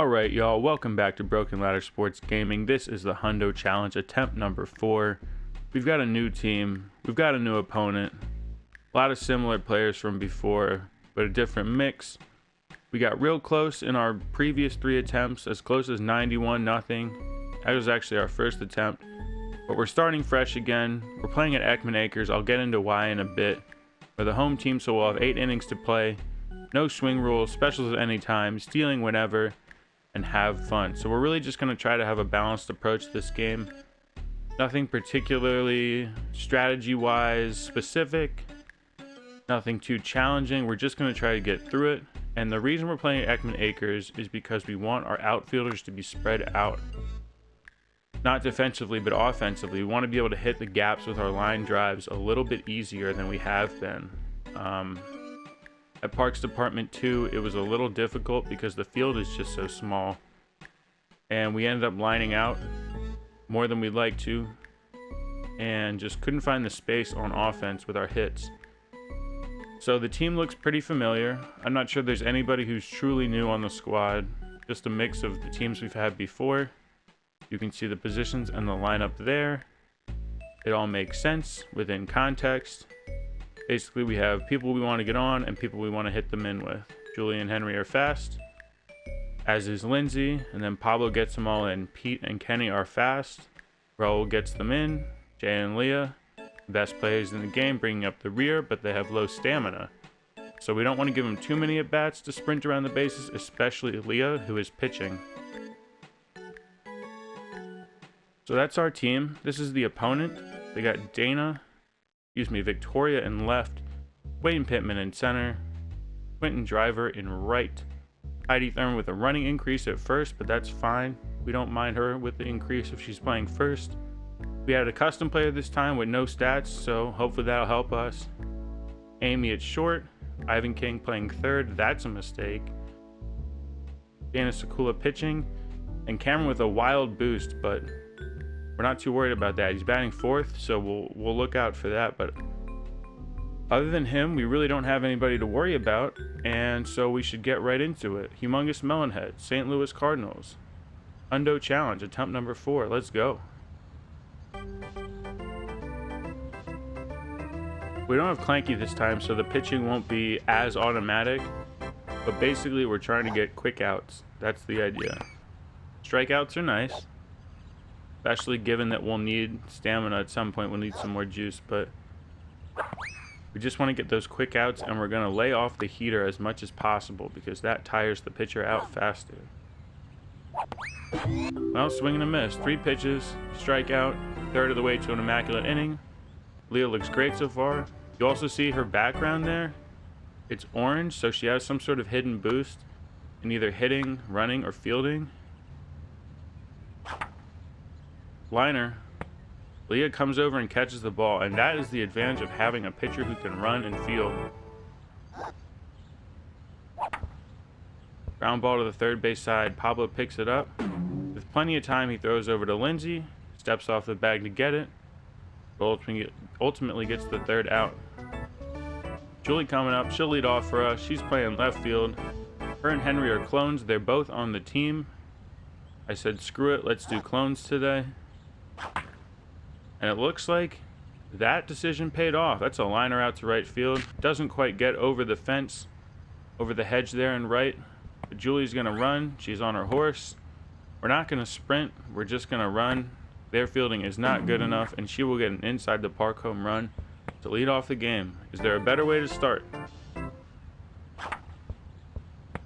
Alright, y'all, welcome back to Broken Ladder Sports Gaming. This is the Hundo Challenge, attempt number 4. We've got a new team, we've got a new opponent, a lot of similar players from before, but a different mix. We got real close in our previous 3 attempts, as close as 91-0. That was actually our first attempt, but we're starting fresh again. We're playing at Ekman Acres. I'll get into why in a bit. We're the home team, so we'll have 8 innings to play. No swing rules, specials at any time, stealing whenever, and have fun. So we're really just going to try to have a balanced approach to this game. Nothing particularly strategy-wise specific, nothing too challenging. We're just going to try to get through it. And the reason we're playing at Ekman Acres is because we want our outfielders to be spread out. Not defensively, but offensively. We want to be able to hit the gaps with our line drives a little bit easier than we have been. At Parks Department 2, it was a little difficult because the field is just so small. And we ended up lining out more than we'd like to. And just couldn't find the space on offense with our hits. So the team looks pretty familiar. I'm not sure there's anybody who's truly new on the squad. Just a mix of the teams we've had before. You can see the positions and the lineup there. It all makes sense within context. Basically, we have people we want to get on and people we want to hit them in with. Julie and Henry are fast, as is Lindsay, and then Pablo gets them all in. Pete and Kenny are fast. Raul gets them in. Jay and Leah, the best players in the game, bringing up the rear, but they have low stamina. So we don't want to give them too many at-bats to sprint around the bases, especially Leah, who is pitching. So that's our team. This is the opponent. They got Victoria in left, Wayne Pittman in center, Quentin Driver in right, Heidi Thurman with a running increase at first, but that's fine. We don't mind her with the increase if she's playing first. We had a custom player this time with no stats, so hopefully that'll help us. Amy at short, Ivan King playing third, that's a mistake. Dana Sakula pitching, and Cameron with a wild boost, but we're not too worried about that. He's batting fourth, so we'll look out for that. But other than him, we really don't have anybody to worry about, and so we should get right into it. Humongous Melonheads, St. Louis Cardinals, Hundo Challenge, attempt number 4. Let's go. We don't have Clanky this time, so the pitching won't be as automatic. But basically, we're trying to get quick outs. That's the idea. Strikeouts are nice. Especially given that we'll need stamina at some point. We'll need some more juice, but we just want to get those quick outs, and we're going to lay off the heater as much as possible because that tires the pitcher out faster. Well, swing and a miss. 3 pitches, strikeout, third of the way to an immaculate inning. Leah looks great so far. You also see her background there. It's orange, so she has some sort of hidden boost in either hitting, running, or fielding. Liner. Leah comes over and catches the ball, and that is the advantage of having a pitcher who can run and field. Ground ball to the third base side. Pablo picks it up. With plenty of time, he throws over to Lindsay, steps off the bag to get it, but ultimately gets the third out. Julie coming up. She'll lead off for us. She's playing left field. Her and Henry are clones. They're both on the team. I said, screw it. Let's do clones today. And it looks like that decision paid off. That's a liner out to right field. Doesn't quite get over the fence, over the hedge there in right. But Julie's going to run. She's on her horse. We're not going to sprint. We're just going to run. Their fielding is not good enough, and she will get an inside the park home run to lead off the game. Is there a better way to start?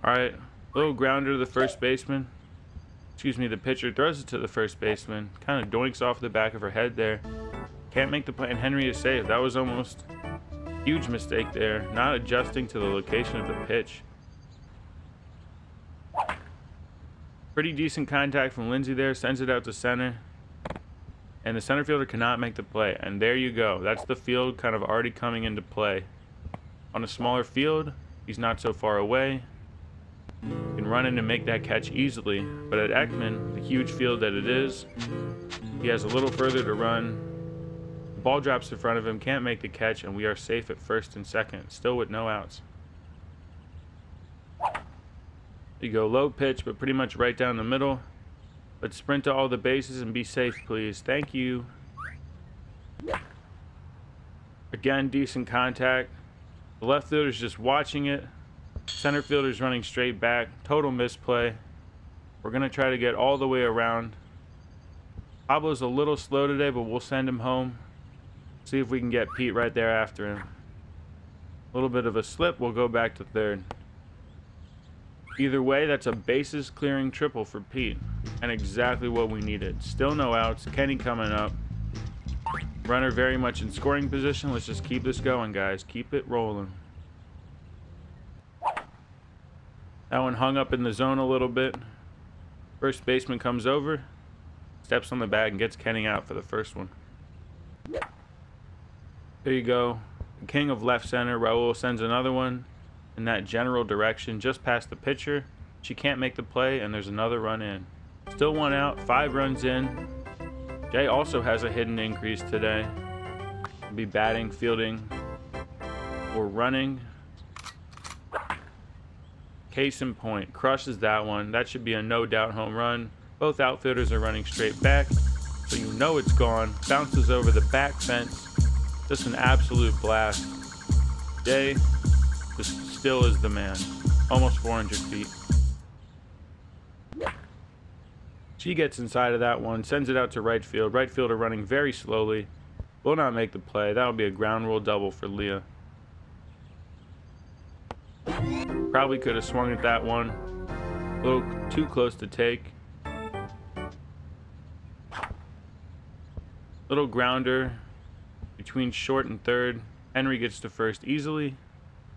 Alright, little grounder to the first baseman. The pitcher throws it to the first baseman. Kind of doinks off the back of her head there. Can't make the play, and Henry is safe. That was almost a huge mistake there. Not adjusting to the location of the pitch. Pretty decent contact from Lindsay there. Sends it out to center. And the center fielder cannot make the play. And there you go. That's the field kind of already coming into play. On a smaller field, he's not so far away. Can run in and make that catch easily, but at Ekman, the huge field that it is, he has a little further to run. The ball drops in front of him, can't make the catch, and we are safe at first and second, still with no outs. You go low pitch, but pretty much right down the middle. Let's sprint to all the bases and be safe, please. Thank you. Again, decent contact. The left fielder's just watching it. Center fielder's running straight back. Total misplay. We're going to try to get all the way around. Pablo's a little slow today, but we'll send him home. See if we can get Pete right there after him. A little bit of a slip. We'll go back to third. Either way, that's a bases clearing triple for Pete. And exactly what we needed. Still no outs. Kenny coming up. Runner very much in scoring position. Let's just keep this going, guys. Keep it rolling. That one hung up in the zone a little bit. First baseman comes over, steps on the bag, and gets Kenny out for the first one. There you go. The king of left center. Raul sends another one in that general direction, just past the pitcher. She can't make the play, and there's another run in. Still one out, 5 runs in. Jay also has a hidden increase today. He'll be batting, fielding, or running. Case in point, crushes that one. That should be a no doubt home run. Both outfielders are running straight back, so you know it's gone. Bounces over the back fence. Just an absolute blast. Jay just still is the man. Almost 400 feet. She gets inside of that one, sends it out to right field. Right fielder running very slowly. Will not make the play. That'll be a ground rule double for Leah. Probably could have swung at that one. A little too close to take. Little grounder between short and third. Henry gets to first easily.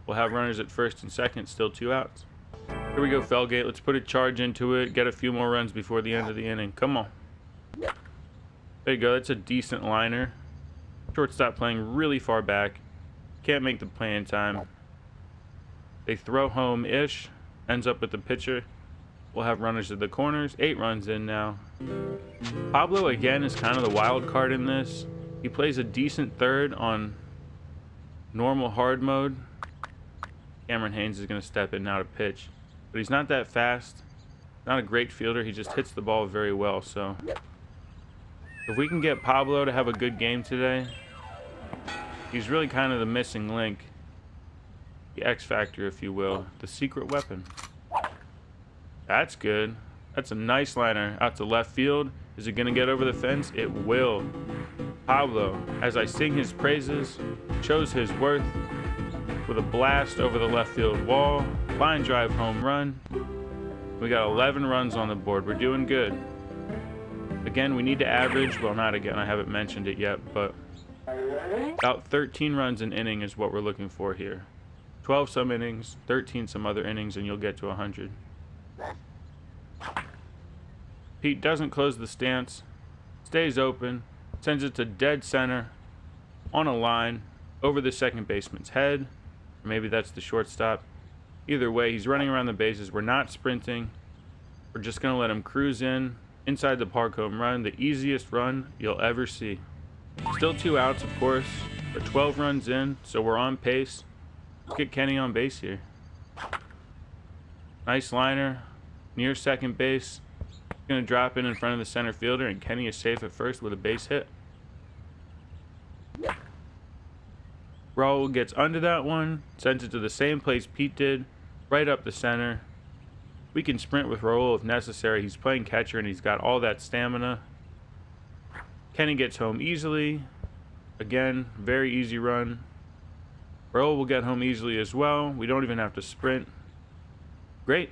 We'll have runners at first and second, still 2 outs. Here we go, Felgate. Let's put a charge into it. Get a few more runs before the end of the inning. Come on. There you go. That's a decent liner. Shortstop playing really far back. Can't make the play in time. They throw home-ish. Ends up with the pitcher. We'll have runners at the corners. 8 runs in now. Pablo, again, is kind of the wild card in this. He plays a decent third on normal hard mode. Cameron Haynes is going to step in now to pitch. But he's not that fast. Not a great fielder. He just hits the ball very well. So if we can get Pablo to have a good game today, he's really kind of the missing link. The X factor, if you will. The secret weapon. That's good. That's a nice liner out to left field. Is it going to get over the fence? It will. Pablo, as I sing his praises, shows his worth with a blast over the left field wall. Line drive home run. We got 11 runs on the board. We're doing good. Again, we need to average, well, not again, I haven't mentioned it yet, but about 13 runs an inning is what we're looking for here. 12 some innings, 13 some other innings, and you'll get to 100. Pete doesn't close the stance, stays open, sends it to dead center, on a line, over the second baseman's head, or maybe that's the shortstop. Either way, he's running around the bases. We're not sprinting. We're just going to let him cruise in, inside the park home run, the easiest run you'll ever see. Still 2 outs, of course, but 12 runs in, so we're on pace. Let's get Kenny on base here. Nice liner, near second base. Going to drop in front of the center fielder, and Kenny is safe at first with a base hit. Raul gets under that one, sends it to the same place Pete did, right up the center. We can sprint with Raul if necessary. He's playing catcher and he's got all that stamina. Kenny gets home easily. Again, very easy run. Raul will get home easily as well. We don't even have to sprint. Great.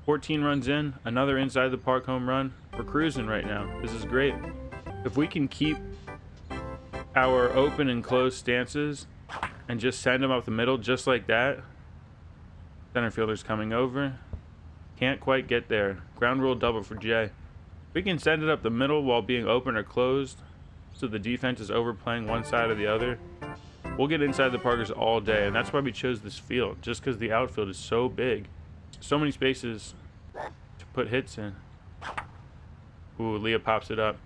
14 runs in, another inside the park home run. We're cruising right now. This is great. If we can keep our open and closed stances and just send them up the middle just like that. Center fielder's coming over. Can't quite get there. Ground rule double for Jay. We can send it up the middle while being open or closed, so the defense is overplaying one side or the other. We'll get inside the Parkers all day, and that's why we chose this field, just because the outfield is so big. So many spaces to put hits in. Ooh, Leah pops it up.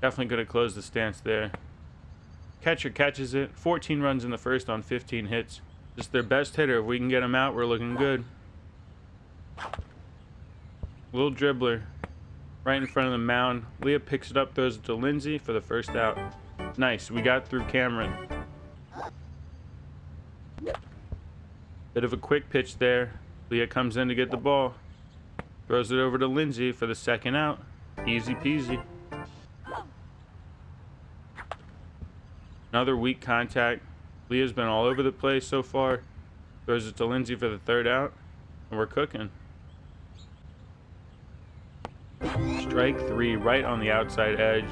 Definitely could have closed the stance there. Catcher catches it. 14 runs in the first on 15 hits. Just their best hitter. If we can get him out, we're looking good. Little dribbler right in front of the mound. Leah picks it up, throws it to Lindsay for the first out. Nice. We got through Cameron. Bit of a quick pitch there. Leah comes in to get the ball. Throws it over to Lindsay for the second out. Easy peasy. Another weak contact. Leah's been all over the place so far. Throws it to Lindsay for the third out. And we're cooking. Strike 3 right on the outside edge.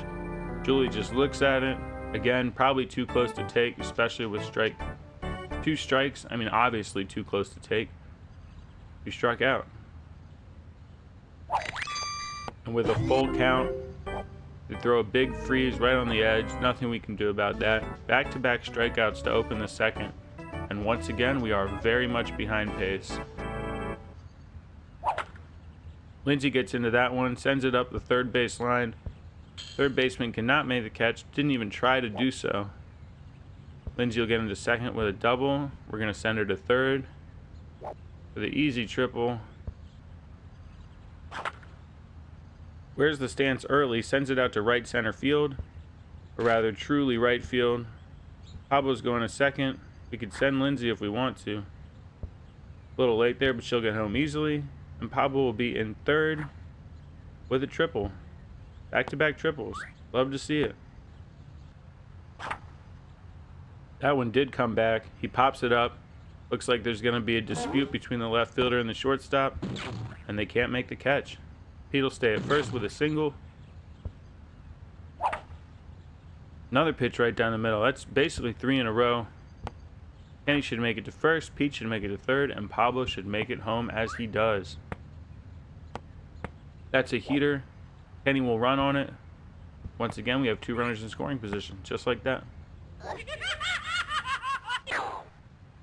Julie just looks at it. Again, probably too close to take, especially with two strikes. I mean, obviously too close to take. You struck out. And with a full count, they throw a big freeze right on the edge. Nothing we can do about that. Back-to-back strikeouts to open the second. And once again, we are very much behind pace. Lindsay gets into that one, sends it up the third base line. Third baseman cannot make the catch, didn't even try to do so. Lindsay will get into second with a double. We're going to send her to third for the easy triple. Wears the stance early, sends it out to right center field, or rather truly right field. Pablo's going to second. We could send Lindsay if we want to. A little late there, but she'll get home easily. And Pablo will be in third with a triple. Back-to-back triples. Love to see it. That one did come back. He pops it up. Looks like there's going to be a dispute between the left fielder and the shortstop, and they can't make the catch. Pete will stay at first with a single. Another pitch right down the middle. That's basically 3 in a row. Kenny should make it to first, Pete should make it to third, and Pablo should make it home as he does. That's a heater. Kenny will run on it. Once again, we have 2 runners in scoring position, just like that.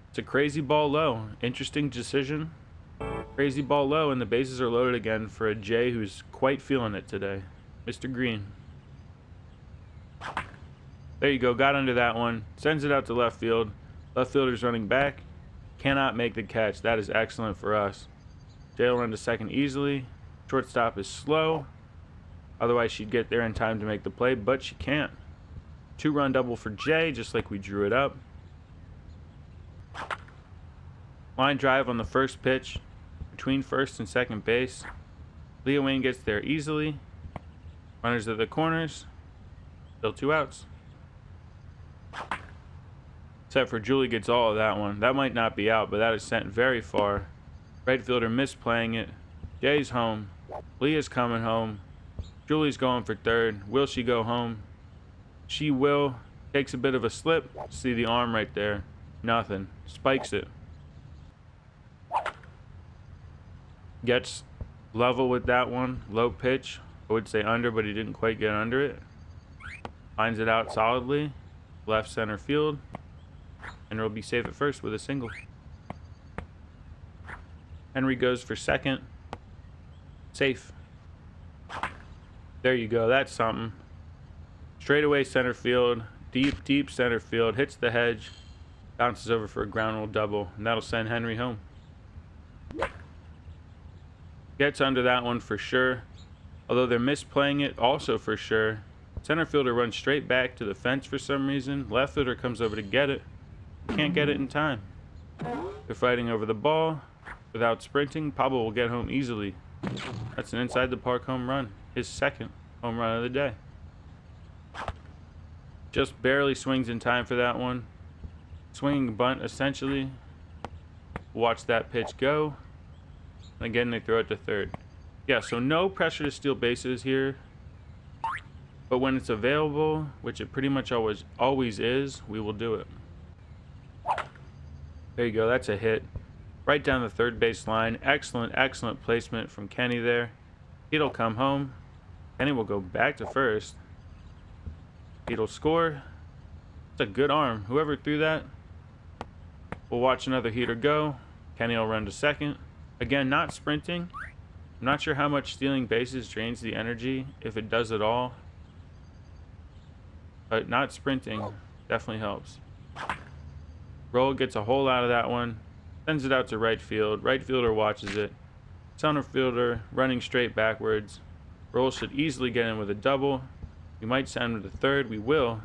It's a crazy ball low. Interesting decision. Crazy ball low, and the bases are loaded again for a Jay who's quite feeling it today. Mr. Green. There you go, got under that one. Sends it out to left field. Left fielder's running back. Cannot make the catch. That is excellent for us. Jay will run to second easily. Shortstop is slow. Otherwise, she'd get there in time to make the play, but she can't. 2-run double for Jay, just like we drew it up. Line drive on the first pitch between first and second base. Leah Wayne gets there easily. Runners at the corners. Still 2 outs. Except for Julie gets all of that one. That might not be out, but that is sent very far. Right fielder misplaying it. Jay's home. Leah's coming home. Julie's going for third. Will she go home? She will. Takes a bit of a slip. See the arm right there. Nothing. Spikes it. Gets level with that one. Low pitch. I would say under, but he didn't quite get under it. Lines it out solidly. Left center field. And will be safe at first with a single. Henry goes for second. Safe. There you go. That's something. Straightaway center field. Deep, deep center field. Hits the hedge. Bounces over for a ground rule double. And that'll send Henry home. Gets under that one for sure. Although they're misplaying it also for sure. Center fielder runs straight back to the fence for some reason. Left fielder comes over to get it. Can't get it in time. They're fighting over the ball. Without sprinting, Pablo will get home easily. That's an inside the park home run. His second home run of the day. Just barely swings in time for that one. Swinging bunt essentially. Watch that pitch go. And again, they throw it to third. Yeah, so no pressure to steal bases here. But when it's available, which it pretty much always is, we will do it. There you go, that's a hit. Right down the third base line. Excellent, excellent placement from Kenny there. He'll come home. Kenny will go back to first. He'll score. It's a good arm. Whoever threw that. We'll watch another heater go. Kenny will run to second. Again, not sprinting. I'm not sure how much stealing bases drains the energy, if it does at all. But not sprinting definitely helps. Roll gets a hole out of that one. Sends it out to right field. Right fielder watches it. Center fielder running straight backwards. Raul should easily get in with a double. We might send him to third. We will.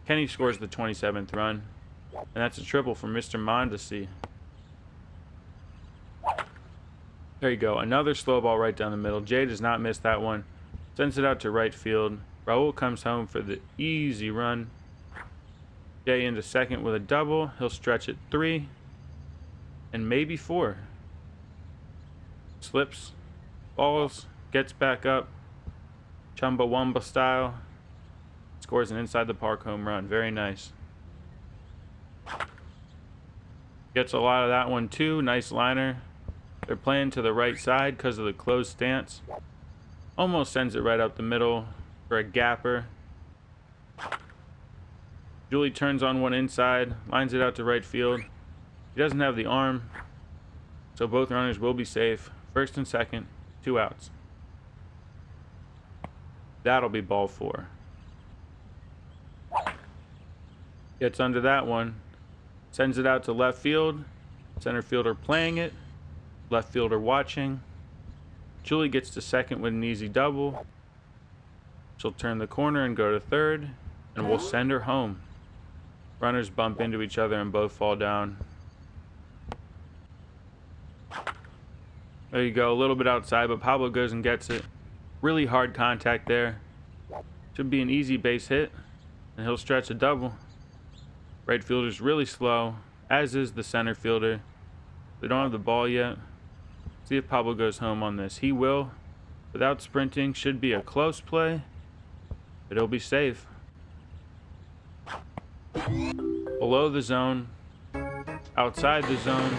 Kenny scores the 27th run. And that's a triple for Mr. Mondesi. There you go. Another slow ball right down the middle. Jay does not miss that one. Sends it out to right field. Raul comes home for the easy run. Jay into second with a double. He'll stretch it 3. And maybe 4. Slips. Balls. Gets back up. Chumbawamba style. Scores an inside the park home run. Very nice. Gets a lot of that one too. Nice liner. They're playing to the right side because of the closed stance. Almost sends it right up the middle for a gapper. Julie turns on one inside. Lines it out to right field. He doesn't have the arm. So both runners will be safe. First and second. 2 outs. That'll be ball 4. Gets under that one. Sends it out to left field. Center fielder playing it. Left fielder watching. Julie gets to second with an easy double. She'll turn the corner and go to third. And we'll send her home. Runners bump into each other and both fall down. There you go. A little bit outside, but Pablo goes and gets it. Really hard contact there. Should be an easy base hit. And he'll stretch a double. Right fielder's really slow, as is the center fielder. They don't have the ball yet. See if Pablo goes home on this. He will. Without sprinting, should be a close play, but he'll be safe. Below the zone, outside the zone,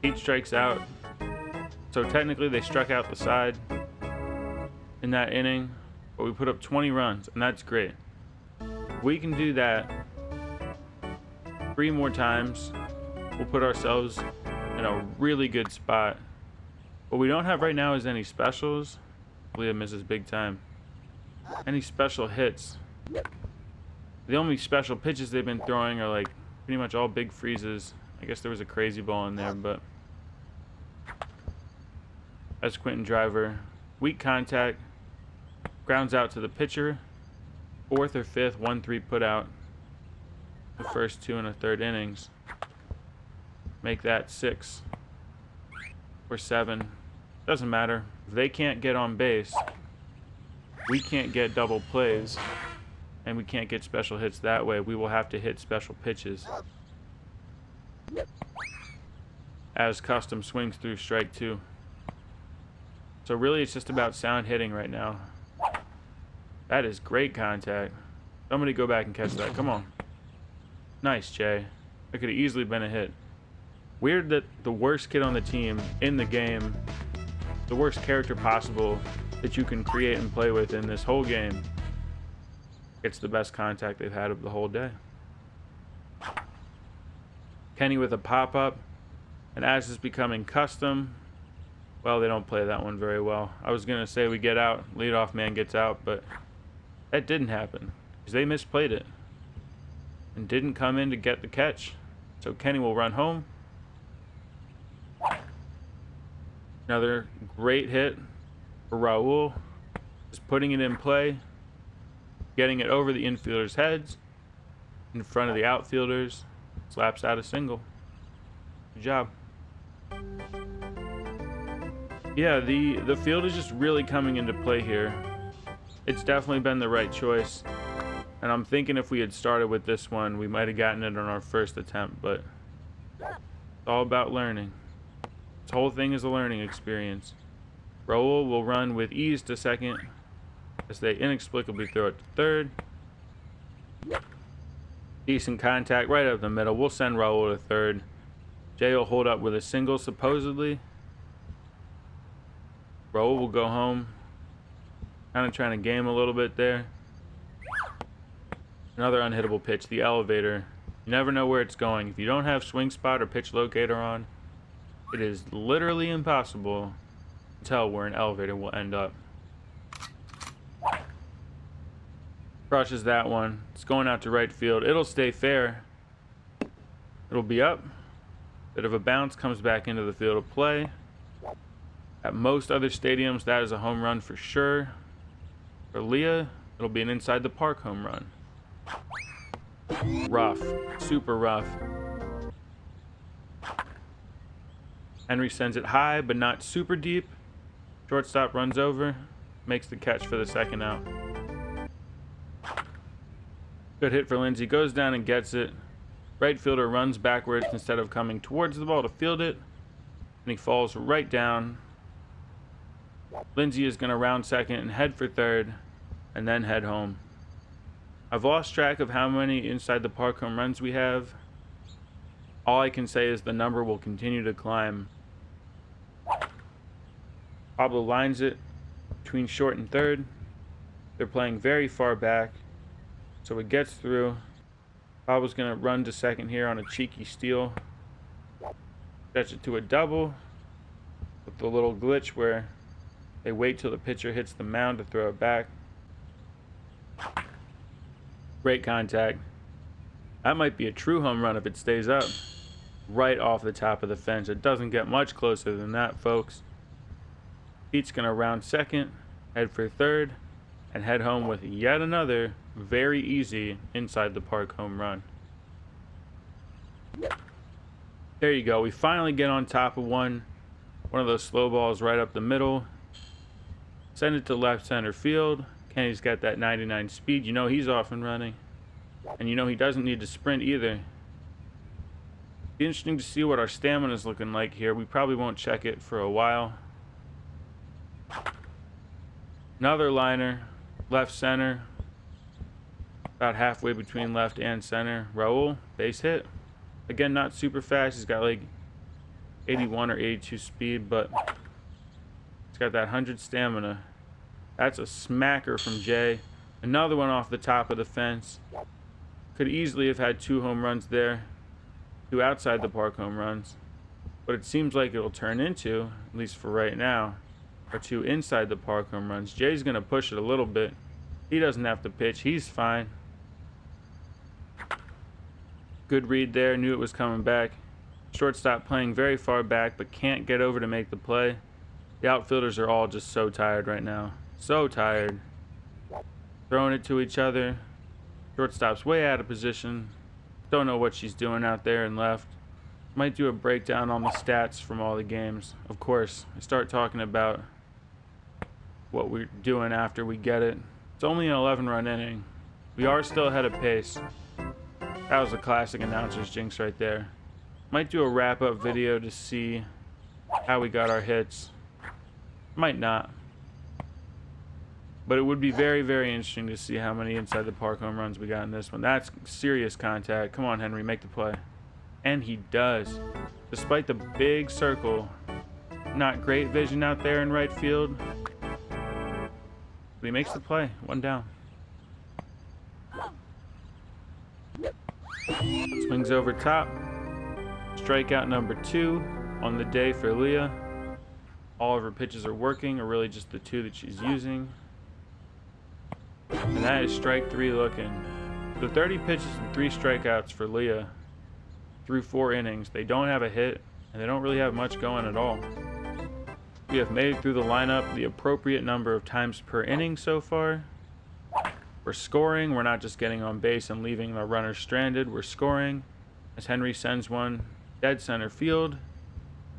8 strikes out. So technically they struck out the side in that inning, but we put up 20 runs, and that's great. If we can do that 3 more times, we'll put ourselves in a really good spot. What we don't have right now is any specials. Leah misses big time. Any special hits. The only special pitches they've been throwing are like pretty much all big freezes. I guess there was a crazy ball in there, but that's Quentin Driver. Weak contact. Grounds out to the pitcher. 4th or 5th, 1-3 put out. The first 2 1/3 innings. Make that 6 or 7. Doesn't matter. If they can't get on base, we can't get double plays, and we can't get special hits that way. We will have to hit special pitches. As Custom swings through strike 2. So really it's just about sound hitting right now. That is great contact. Somebody go back and catch that. Come on. Nice, Jay. That could have easily been a hit. Weird that the worst kid on the team in the game, the worst character possible that you can create and play with in this whole game, gets the best contact they've had of the whole day. Kenny with a pop-up. And as is becoming custom, well, they don't play that one very well. I was going to say we get out, leadoff man gets out, but that didn't happen because they misplayed it and didn't come in to get the catch. So Kenny will run home. Another great hit for Raul. Just putting it in play, getting it over the infielders' heads, in front of the outfielders, slaps out a single. Good job. Yeah, the field is just really coming into play here. It's definitely been the right choice. And I'm thinking if we had started with this one, we might have gotten it on our first attempt, but it's all about learning. This whole thing is a learning experience. Raul will run with ease to second as they inexplicably throw it to third. Decent contact right up the middle. We'll send Raul to third. Jay will hold up with a single, supposedly. Raul will go home. Kind of trying to game a little bit there. Another unhittable pitch, the elevator. You never know where it's going. If you don't have swing spot or pitch locator on, it is literally impossible to tell where an elevator will end up. Crushes that one. It's going out to right field. It'll stay fair. It'll be up. Bit of a bounce, comes back into the field of play. At most other stadiums, that is a home run for sure. For Leah, it'll be an inside the park home run. Rough, super rough. Henry sends it high, but not super deep. Shortstop runs over, makes the catch for the second out. Good hit for Lindsay, goes down and gets it. Right fielder runs backwards instead of coming towards the ball to field it, and he falls right down. Lindsay is going to round second and head for third, and then head home. I've lost track of how many inside the park home runs we have. All I can say is the number will continue to climb. Pablo lines it between short and third. They're playing very far back, so it gets through. Pablo's going to run to second here on a cheeky steal. Stretch it to a double with the little glitch where they wait till the pitcher hits the mound to throw it back. Great contact. That might be a true home run if it stays up. Right off the top of the fence. It doesn't get much closer than that, folks. Pete's going to round second, head for third, and head home with yet another very easy inside the park home run. There you go. We finally get on top of one. One of those slow balls right up the middle. Send it to left center field. Kenny's got that 99 speed. You know he's off and running. And you know he doesn't need to sprint either. Be interesting to see what our stamina is looking like here. We probably won't check it for a while. Another liner. Left center. About halfway between left and center. Raul, base hit. Again, not super fast. He's got like 81 or 82 speed, but he's got that 100 stamina. That's a smacker from Jay. Another one off the top of the fence. Could easily have had 2 home runs there. 2 outside the park home runs. But it seems like it'll turn into, at least for right now, are 2 inside the park home runs. Jay's going to push it a little bit. He doesn't have to pitch. He's fine. Good read there. Knew it was coming back. Shortstop playing very far back, but can't get over to make the play. The outfielders are all just so tired right now. So tired. Throwing it to each other. Shortstop's way out of position. Don't know what she's doing out there and left. Might do a breakdown on the stats from all the games. Of course, I start talking about what we're doing after we get it. It's only an 11-run inning. We are still ahead of pace. That was a classic announcer's jinx right there. Might do a wrap-up video to see how we got our hits. Might not. But it would be very, very interesting to see how many inside the park home runs we got in this one. That's serious contact. Come on, Henry, make the play. And he does. Despite the big circle. Not great vision out there in right field. But he makes the play. 1 down. Swings over top. Strikeout number 2 on the day for Leah. All of her pitches are working, or really just the 2 that she's using. And that is strike 3 looking. So 30 pitches and 3 strikeouts for Leah through 4 innings. They don't have a hit, and they don't really have much going at all. We have made it through the lineup the appropriate number of times per inning so far. We're scoring. We're not just getting on base and leaving the runner stranded. We're scoring as Henry sends one dead center field.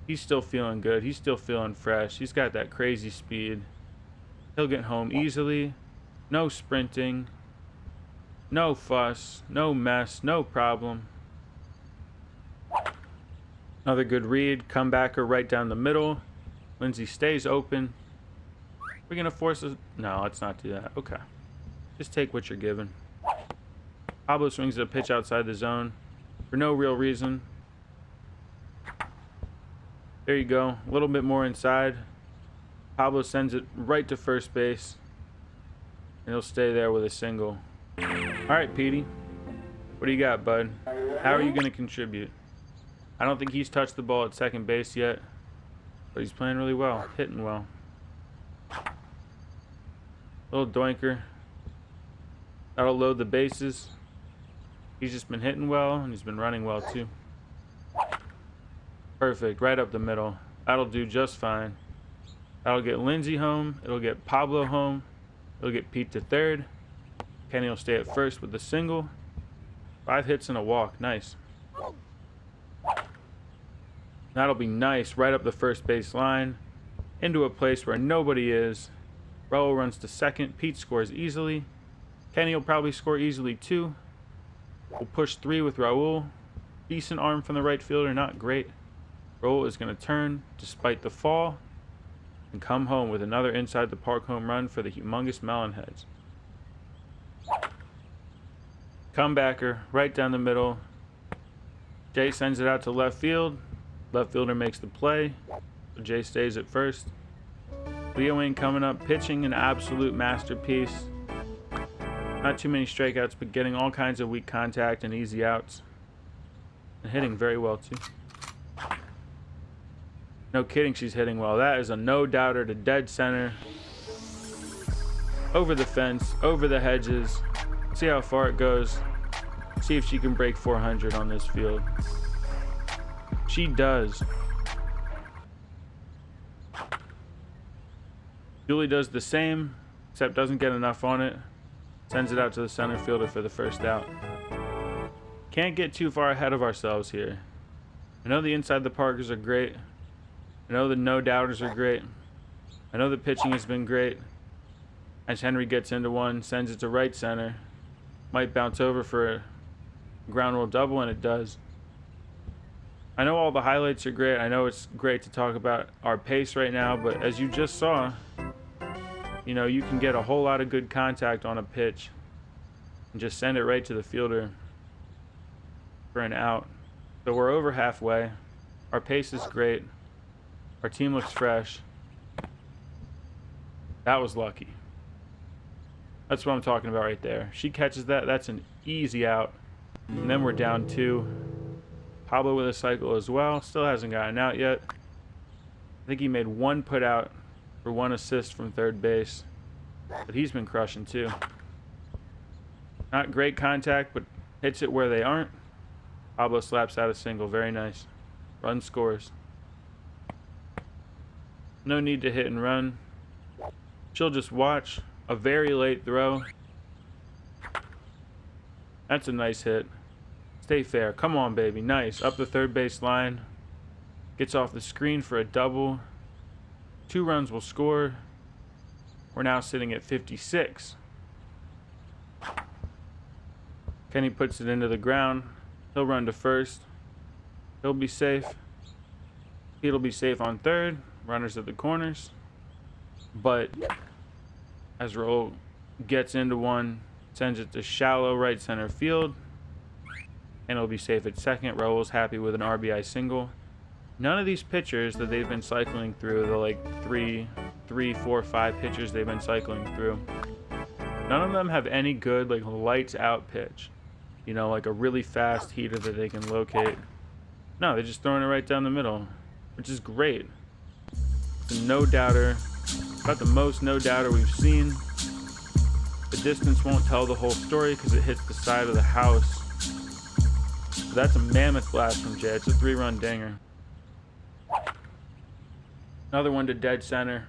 He's still feeling good. He's still feeling fresh. He's got that crazy speed. He'll get home easily. No sprinting. No fuss. No mess. No problem. Another good read. Comebacker right down the middle. Lindsay stays open. We're going to force us. No, let's not do that. Okay. Just take what you're given. Pablo swings at a pitch outside the zone for no real reason. There you go. A little bit more inside. Pablo sends it right to first base. And he'll stay there with a single. All right, Petey. What do you got, bud? How are you going to contribute? I don't think he's touched the ball at second base yet. But he's playing really well. Hitting well. Little doinker. That'll load the bases. He's just been hitting well, and he's been running well, too. Perfect. Right up the middle. That'll do just fine. That'll get Lindsay home. It'll get Pablo home. It'll get Pete to third. Kenny will stay at first with the single. 5 hits and a walk. Nice. That'll be nice right up the first base line into a place where nobody is. Raul runs to second. Pete scores easily. Kenny will probably score easily too. We'll push 3 with Raul. Decent arm from the right fielder, not great. Raul is going to turn despite the fall and come home with another inside the park home run for the humongous Melonheads. Comebacker right down the middle. Jay sends it out to left field. Left fielder makes the play. So Jay stays at first. Leo Wayne coming up, pitching an absolute masterpiece. Not too many strikeouts, but getting all kinds of weak contact and easy outs. And hitting very well too. No kidding, she's hitting well. That is a no-doubter to dead center. Over the fence, over the hedges. See how far it goes. See if she can break 400 on this field. She does. Julie does the same, except doesn't get enough on it. Sends it out to the center fielder for the first out. Can't get too far ahead of ourselves here. I know the inside the parkers are great. I know the no-doubters are great. I know the pitching has been great. As Henry gets into one, sends it to right center. Might bounce over for a ground rule double, and it does. I know all the highlights are great. I know it's great to talk about our pace right now, but as you just saw, you know, you can get a whole lot of good contact on a pitch and just send it right to the fielder for an out. So we're over halfway. Our pace is great. Our team looks fresh. That was lucky. That's what I'm talking about right there. She catches that. That's an easy out. And then we're down 2. Pablo with a cycle as well. Still hasn't gotten out yet. I think he made 1 put out for 1 assist from third base. But he's been crushing too. Not great contact, but hits it where they aren't. Pablo slaps out a single. Very nice. Run scores. No need to hit and run. She'll just watch. A very late throw. That's a nice hit. Stay fair. Come on, baby. Nice. Up the third base line. Gets off the screen for a double. 2 runs will score. We're now sitting at 56. Kenny puts it into the ground. He'll run to first. He'll be safe. He'll be safe on third. Runners at the corners. But as Raul gets into one, sends it to shallow right center field. And it'll be safe at second. Raul's happy with an RBI single. None of these pitchers that they've been cycling through, the like 3, 4, 5 pitchers they've been cycling through, none of them have any good like lights out pitch. You know, like a really fast heater that they can locate. No, they're just throwing it right down the middle, which is great. It's a no-doubter. About the most no-doubter we've seen. The distance won't tell the whole story because it hits the side of the house. But that's a mammoth blast from Jay. It's a 3-run dinger. Another one to dead center.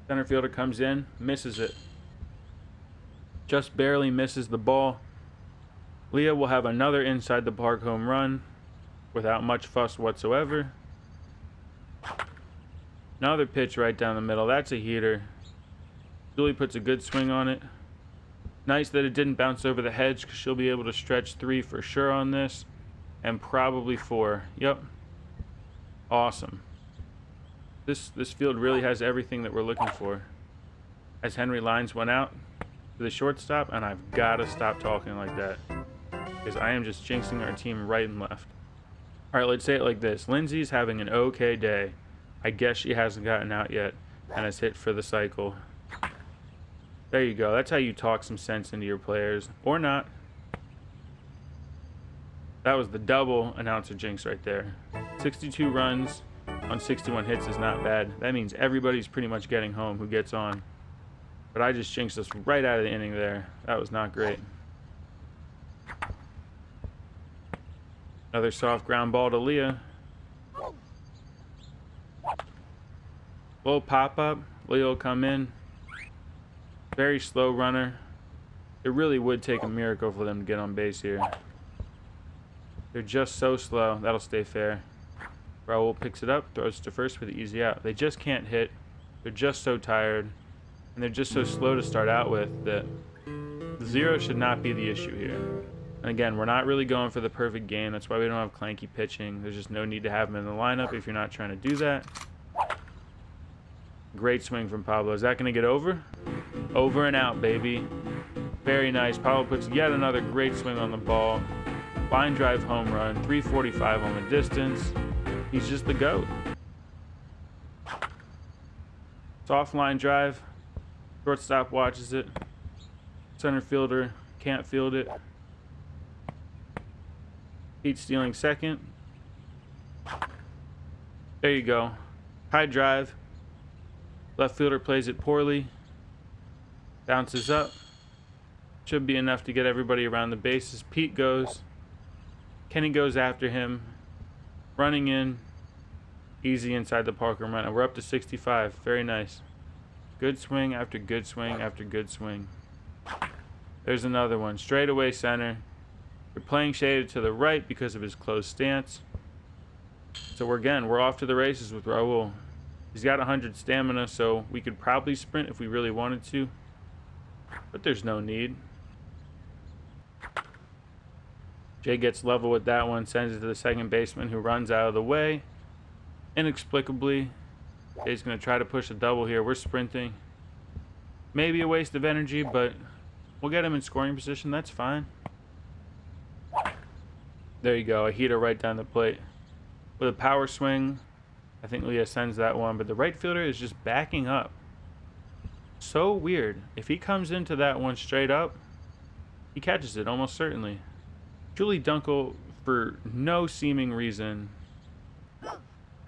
Center fielder comes in, misses it. Just barely misses the ball. Leah will have another inside the park home run without much fuss whatsoever. Another pitch right down the middle. That's a heater. Julie puts a good swing on it. Nice that it didn't bounce over the hedge because she'll be able to stretch 3 for sure on this. And probably 4. Yep. Awesome. This field really has everything that we're looking for. As Henry lines one out to the shortstop, and I've got to stop talking like that because I am just jinxing our team right and left. All right, let's say it like this. Lindsay's having an okay day. I guess she hasn't gotten out yet and has hit for the cycle. There you go. That's how you talk some sense into your players. Or not. That was the double announcer jinx right there. 62 runs on 61 hits is not bad. That means everybody's pretty much getting home who gets on. But I just jinxed us right out of the inning there. That was not great. Another soft ground ball to Leah. Little pop-up. Leo will come in. Very slow runner. It really would take a miracle for them to get on base here. They're just so slow. That'll stay fair. Raul picks it up, throws to first with the easy out. They just can't hit. They're just so tired. And they're just so slow to start out with that the zero should not be the issue here. And again, we're not really going for the perfect game. That's why we don't have clanky pitching. There's just no need to have him in the lineup if you're not trying to do that. Great swing from Pablo. Is that going to get over? Over and out, baby. Very nice. Pablo puts yet another great swing on the ball. Line drive home run. 345 on the distance. He's just the GOAT. Soft line drive. Shortstop watches it. Center fielder can't field it. Pete stealing second. There you go. High drive. Left fielder plays it poorly. Bounces up. Should be enough to get everybody around the bases. Pete goes. Kenny goes after him. Running in. Easy inside the Parker run. And we're up to 65. Very nice. Good swing after good swing after good swing. There's another one. Straight away center. We're playing shaded to the right because of his closed stance. So we're off to the races with Raul. He's got 100 stamina, so we could probably sprint if we really wanted to. But there's no need. Jay gets level with that one, sends it to the second baseman who runs out of the way. Inexplicably, Jay's going to try to push a double here. We're sprinting. Maybe a waste of energy, but we'll get him in scoring position. That's fine. There you go. A heater right down the plate. With a power swing, I think Leah sends that one, but the right fielder is just backing up. So weird. If he comes into that one straight up, he catches it almost certainly. Julie Dunkel, for no seeming reason,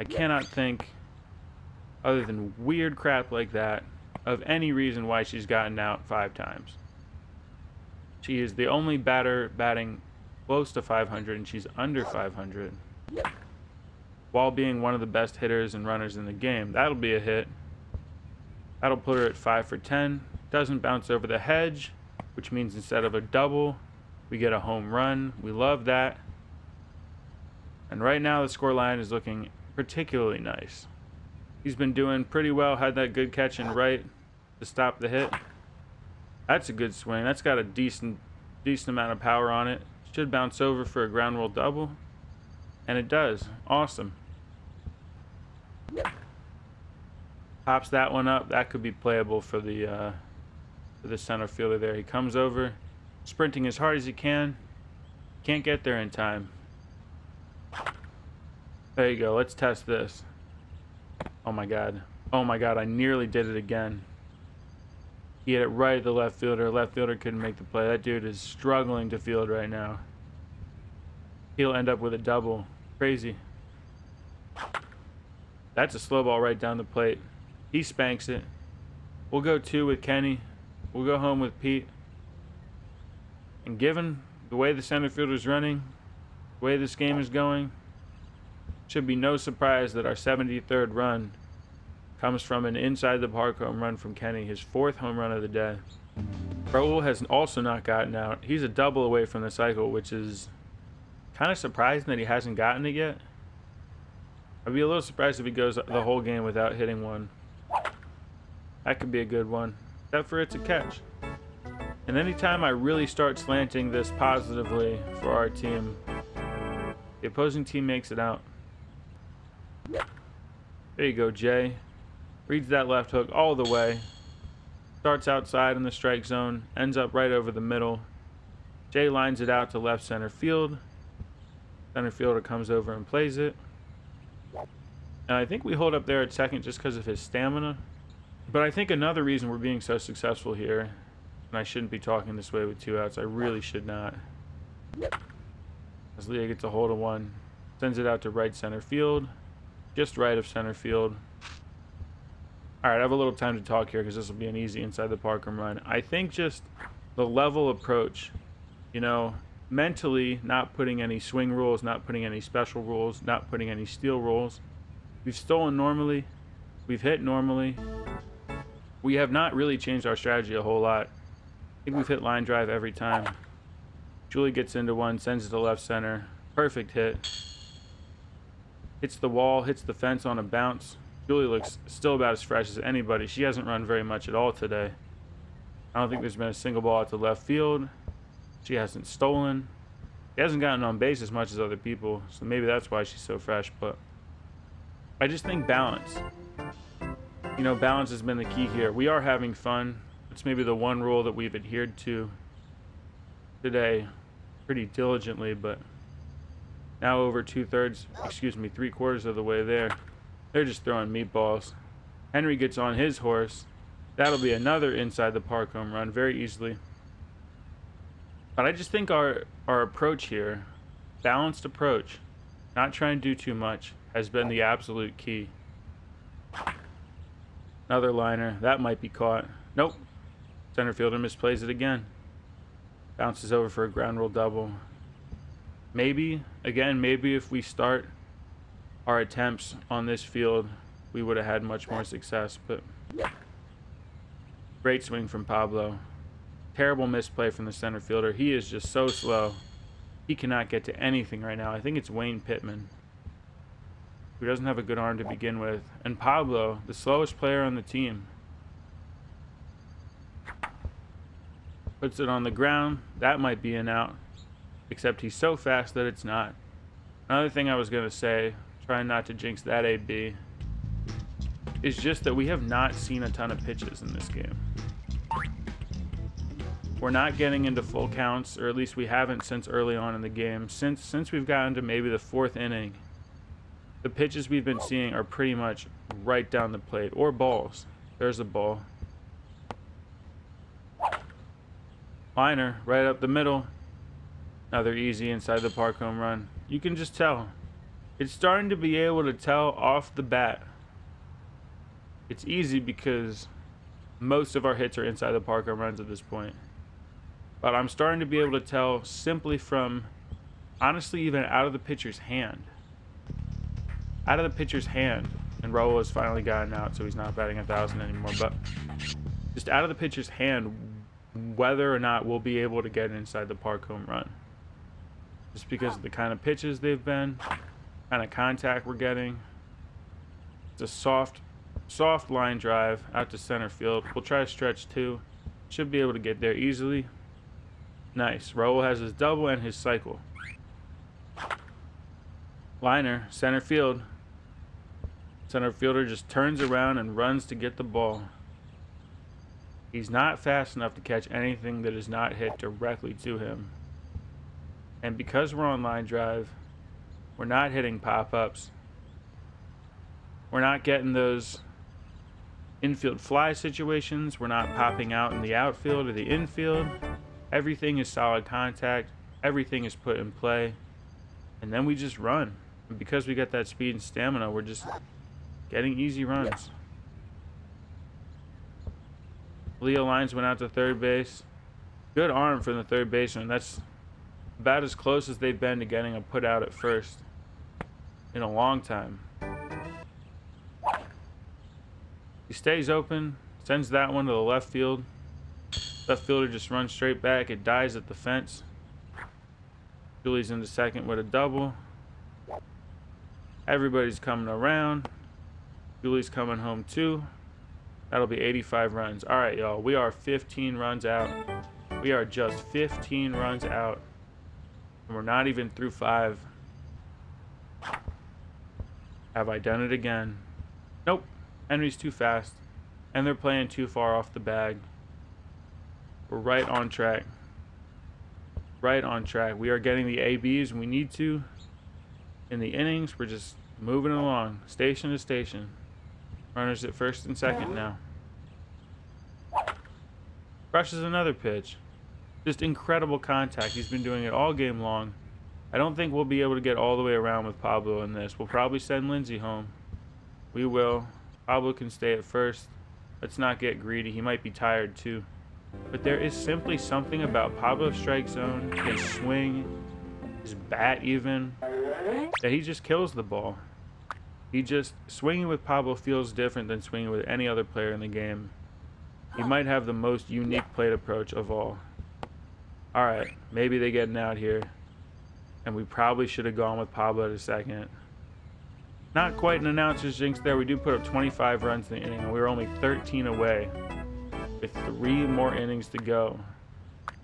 I cannot think, other than weird crap like that, of any reason why she's gotten out 5 times. She is the only batter batting close to 500, and she's under 500. While being one of the best hitters and runners in the game. That'll be a hit. That'll put her at 5 for 10. Doesn't bounce over the hedge, which means instead of a double, we get a home run. We love that. And right now the score line is looking particularly nice. He's been doing pretty well. Had that good catch in right to stop the hit. That's a good swing. That's got a decent amount of power on it. Should bounce over for a ground rule double. And it does. Awesome. Pops that one up. That could be playable for the center fielder there. He comes over, sprinting as hard as he can. Can't get there in time. There you go. Let's test this. Oh my god. Oh my god, I nearly did it again. He hit it right at the left fielder. Left fielder couldn't make the play. That dude is struggling to field right now. He'll end up with a double. Crazy. That's a slow ball right down the plate. He spanks it. We'll go 2 with Kenny. We'll go home with Pete. And given the way the center fielder's running, the way this game is going, should be no surprise that our 73rd run comes from an inside the park home run from Kenny, his 4th home run of the day. Raul has also not gotten out. He's a double away from the cycle, which is kind of surprising that he hasn't gotten it yet. I'd be a little surprised if he goes the whole game without hitting one. That could be a good one, except for it's a catch. And anytime I really start slanting this positively for our team, the opposing team makes it out. There you go, Jay. Reads that left hook all the way. Starts outside in the strike zone, ends up right over the middle. Jay lines it out to left center field. Center fielder comes over and plays it. And I think we hold up there at second just because of his stamina. But I think another reason we're being so successful here, and I shouldn't be talking this way with 2 outs, I really should not. As Leah gets a hold of one, sends it out to right center field, just right of center field. Alright, I have a little time to talk here because this will be an easy inside the park home run. I think just the level approach, you know, mentally not putting any swing rules, not putting any special rules, not putting any steal rules. We've stolen normally. We've hit normally. We have not really changed our strategy a whole lot. I think we've hit line drive every time. Julie gets into one, sends it to left center. Perfect hit. Hits the wall, hits the fence on a bounce. Julie looks still about as fresh as anybody. She hasn't run very much at all today. I don't think there's been a single ball out to left field. She hasn't stolen. She hasn't gotten on base as much as other people, so maybe that's why she's so fresh. But I just think balance. You know, balance has been the key here. We are having fun. It's maybe the one rule that we've adhered to today pretty diligently, but now over 3/4 of the way there. They're just throwing meatballs. Henry gets on his horse. That'll be another inside the park home run very easily. But I just think our approach here, balanced approach, not trying to do too much, has been the absolute key. Another liner. That might be caught. Nope. Center fielder misplays it again. Bounces over for a ground rule double. Maybe if we start our attempts on this field, we would have had much more success. But great swing from Pablo. Terrible misplay from the center fielder. He is just so slow. He cannot get to anything right now. I think it's Wayne Pittman, who doesn't have a good arm to begin with. And Pablo, the slowest player on the team. Puts it on the ground. That might be an out. Except he's so fast that it's not. Another thing I was going to say, trying not to jinx that AB, is just that we have not seen a ton of pitches in this game. We're not getting into full counts, or at least we haven't since early on in the game. Since we've gotten to maybe the 4th inning, the pitches we've been seeing are pretty much right down the plate, or balls. There's a ball. Liner, right up the middle. Another easy inside the park home run. You can just tell. It's starting to be able to tell off the bat. It's easy because most of our hits are inside the park home runs at this point. But I'm starting to be able to tell simply from, honestly, even out of the pitcher's hand. Out of the pitcher's hand. And Raul has finally gotten out, so he's not batting 1,000 anymore. But just out of the pitcher's hand, whether or not we'll be able to get inside the park home run. Just because of the kind of pitches they've been, kind of contact we're getting. It's a soft line drive out to center field. We'll try to stretch 2. Should be able to get there easily. Nice. Raul has his double and his cycle. Liner, center field. Center fielder just turns around and runs to get the ball. He's not fast enough to catch anything that is not hit directly to him. And because we're on line drive, we're not hitting pop-ups. We're not getting those infield fly situations. We're not popping out in the outfield or the infield. Everything is solid contact. Everything is put in play. And then we just run. And because we got that speed and stamina, we're just getting easy runs. Leo lines went out to third base. Good arm from the third baseman. That's about as close as they've been to getting a put out at first in a long time. He stays open, sends that one to the left field. Left fielder just runs straight back. It dies at the fence. Julie's into second with a double. Everybody's coming around. Julie's coming home too. That'll be 85 runs. All right, y'all. We are 15 runs out. We are just 15 runs out. And we're not even through 5. Have I done it again? Nope. Henry's too fast. And they're playing too far off the bag. We're right on track. Right on track. We are getting the ABs when we need to. In the innings, we're just moving along. Station to station. Runners at first and second now. Crushes another pitch. Just incredible contact. He's been doing it all game long. I don't think we'll be able to get all the way around with Pablo in this. We'll probably send Lindsay home. We will. Pablo can stay at first. Let's not get greedy. He might be tired too. But there is simply something about Pablo's strike zone, his swing, his bat even, that he just kills the ball. Swinging with Pablo feels different than swinging with any other player in the game. He might have the most unique plate approach of all. Alright, maybe they get an out here. And we probably should have gone with Pablo at a second. Not quite an announcer's jinx there. We do put up 25 runs in the inning, and we were only 13 away with 3 more innings to go.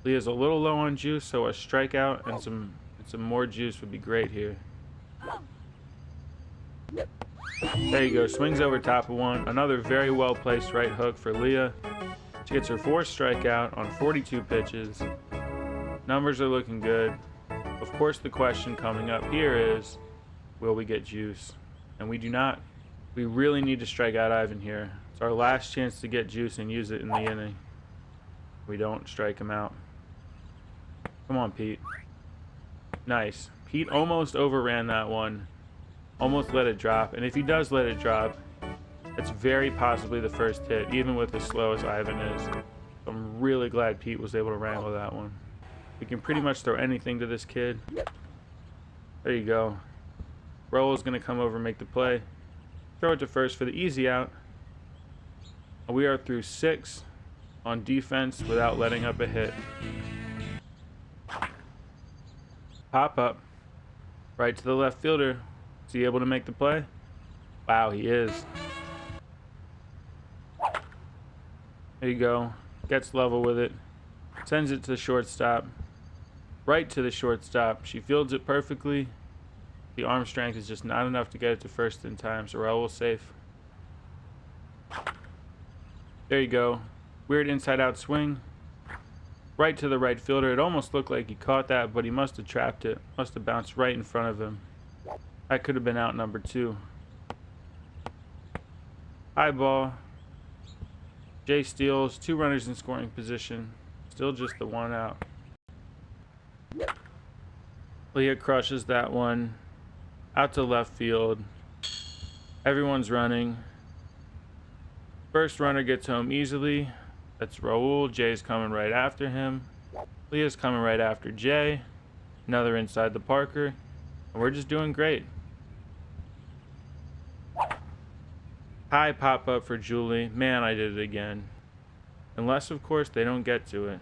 Leah's a little low on juice, so a strikeout and some more juice would be great here. There you go. Swings over top of one. Another very well placed right hook for Leah. She gets her 4th strikeout on 42 pitches. Numbers are looking good. Of course, the question coming up here is, will we get juice? And we do not. We really need to strike out Ivan here. It's our last chance to get juice and use it in the inning. We don't strike him out. Come on, Pete. Nice. Pete almost overran that one. Almost let it drop. And if he does let it drop, it's very possibly the first hit, even with as slow as Ivan is. I'm really glad Pete was able to wrangle that one. We can pretty much throw anything to this kid. There you go. Raul's going to come over and make the play. Throw it to first for the easy out. We are through 6 on defense without letting up a hit. Pop up. Right to the left fielder. Is he able to make the play? Wow, he is. There you go. Gets level with it. Sends it to the shortstop. Right to the shortstop. She fields it perfectly. The arm strength is just not enough to get it to first in time, so Raul's safe. There you go. Weird inside-out swing. Right to the right fielder. It almost looked like he caught that, but he must have trapped it. Must have bounced right in front of him. That could have been out number 2. High ball. Jay steals. 2 runners in scoring position. Still just the 1 out. Leah crushes that one. Out to left field. Everyone's running. First runner gets home easily. That's Raul. Jay's coming right after him. Leah's coming right after Jay. Another inside the Parker. And we're just doing great. High pop up for Julie. Man, I did it again. Unless, of course, they don't get to it.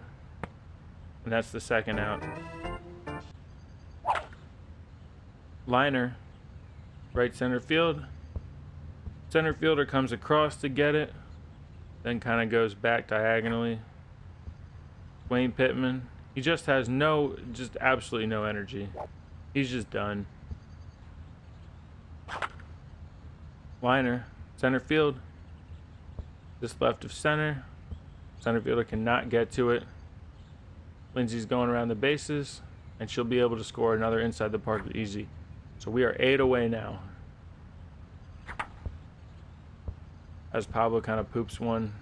And that's the 2nd out. Liner. Right center field. Center fielder comes across to get it. Then kind of goes back diagonally. Wayne Pittman. He just has just absolutely no energy. He's just done. Liner. Center field. Just left of center. Center fielder cannot get to it. Lindsay's going around the bases, and she'll be able to score another inside the park easy. So we are 8 away now. As Pablo kind of poops one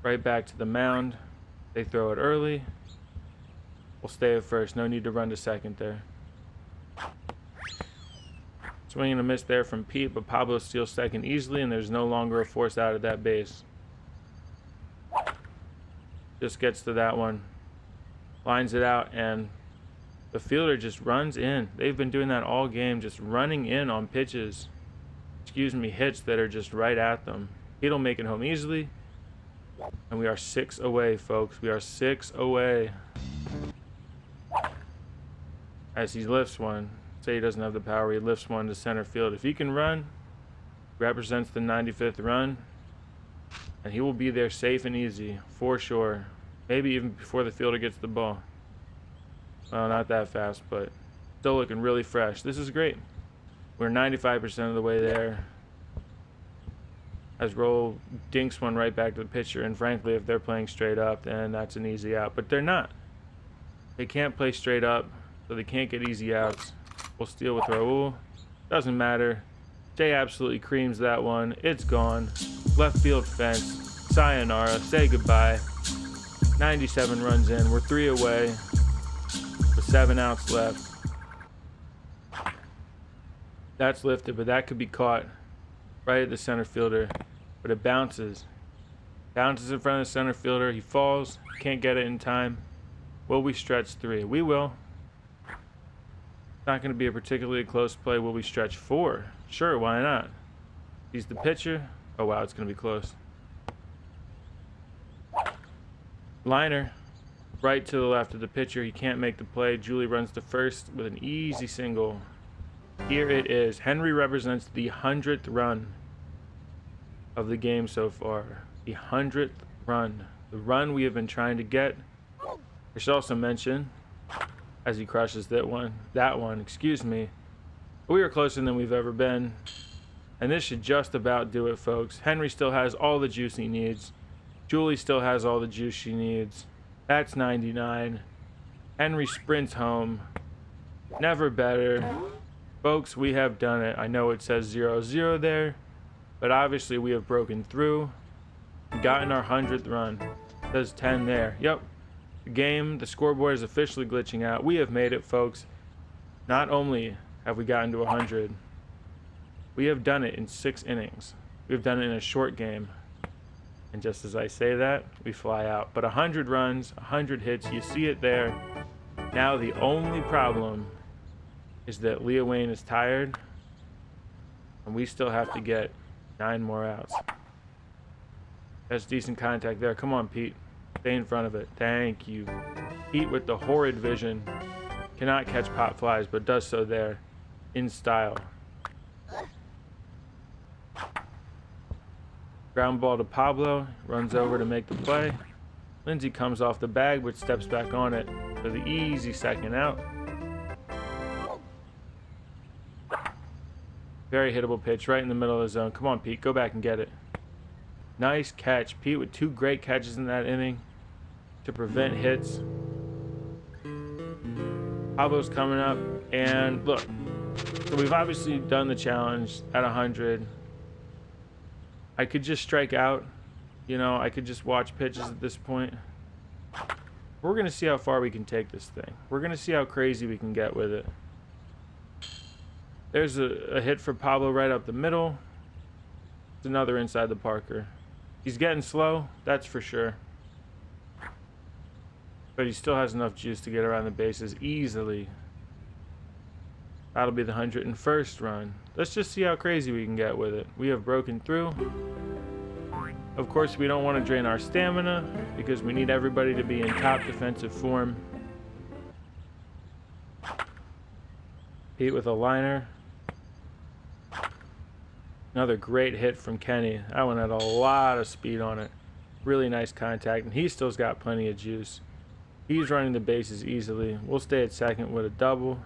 right back to the mound. They throw it early. We'll stay at first. No need to run to second there. Swing and a miss there from Pete, but Pablo steals second easily, and there's no longer a force out at that base. Just gets to that one. Lines it out, and the fielder just runs in. They've been doing that all game, just running in on pitches. Hits that are just right at them. He'll make it home easily. And we are 6 away, folks. We are 6 away. As he lifts one. Say he doesn't have the power. He lifts one to center field. If he can run, represents the 95th run. And he will be there safe and easy, for sure. Maybe even before the fielder gets the ball. Well, not that fast, but still looking really fresh. This is great. We're 95% of the way there. As Roll dinks one right back to the pitcher, and frankly, if they're playing straight up, then that's an easy out. But they're not. They can't play straight up, so they can't get easy outs. We'll steal with Raul. Doesn't matter. Jay absolutely creams that one. It's gone. Left field fence. Sayonara. Say goodbye. 97 runs in. We're 3 away. With 7 outs left. That's lifted, but that could be caught right at the center fielder. But it bounces. Bounces in front of the center fielder. He falls. Can't get it in time. Will we stretch 3? We will. Not going to be a particularly close play. Will we stretch 4? Sure, why not? He's the pitcher. Oh, wow, it's going to be close. Liner. Right to the left of the pitcher. He can't make the play. Julie runs to first with an easy single. Here it is. Henry represents the 100th run of the game so far. The 100th run. The run we have been trying to get. I should also mention, as he crushes that one, we were closer than we've ever been. And this should just about do it, folks. Henry still has all the juice he needs. Julie still has all the juice she needs. That's 99. Henry sprints home. Never better. Folks, we have done it. I know it says 0-0 there, but obviously we have broken through. Gotten our 100th run. It says 10 there. Yep. The scoreboard is officially glitching out. We have made it, folks. Not only have we gotten to 100, we have done it in 6 innings. We've done it in a short game. And just as I say that, we fly out. But 100 runs, 100 hits, you see it there. Now the only problem is that Leah Wayne is tired, and we still have to get 9 more outs. That's decent contact there. Come on, Pete. Stay in front of it. Thank you. Pete with the horrid vision. Cannot catch pop flies, but does so there in style. Ground ball to Pablo. Runs over to make the play. Lindsay comes off the bag, but steps back on it for the easy second out. Very hittable pitch right in the middle of the zone. Come on, Pete. Go back and get it. Nice catch. Pete with 2 great catches in that inning to prevent hits. Pablo's coming up. And look, so we've obviously done the challenge at 100. I could just strike out. You know, I could just watch pitches at this point. We're going to see how far we can take this thing. We're going to see how crazy we can get with it. There's a hit for Pablo right up the middle. It's another inside the Parker. He's getting slow, that's for sure. But he still has enough juice to get around the bases easily. That'll be the 101st run. Let's just see how crazy we can get with it. We have broken through. Of course, we don't want to drain our stamina because we need everybody to be in top defensive form. Pete with a liner. Another great hit from Kenny. That one had a lot of speed on it. Really nice contact, and he still's got plenty of juice. He's running the bases easily. We'll stay at second with a double.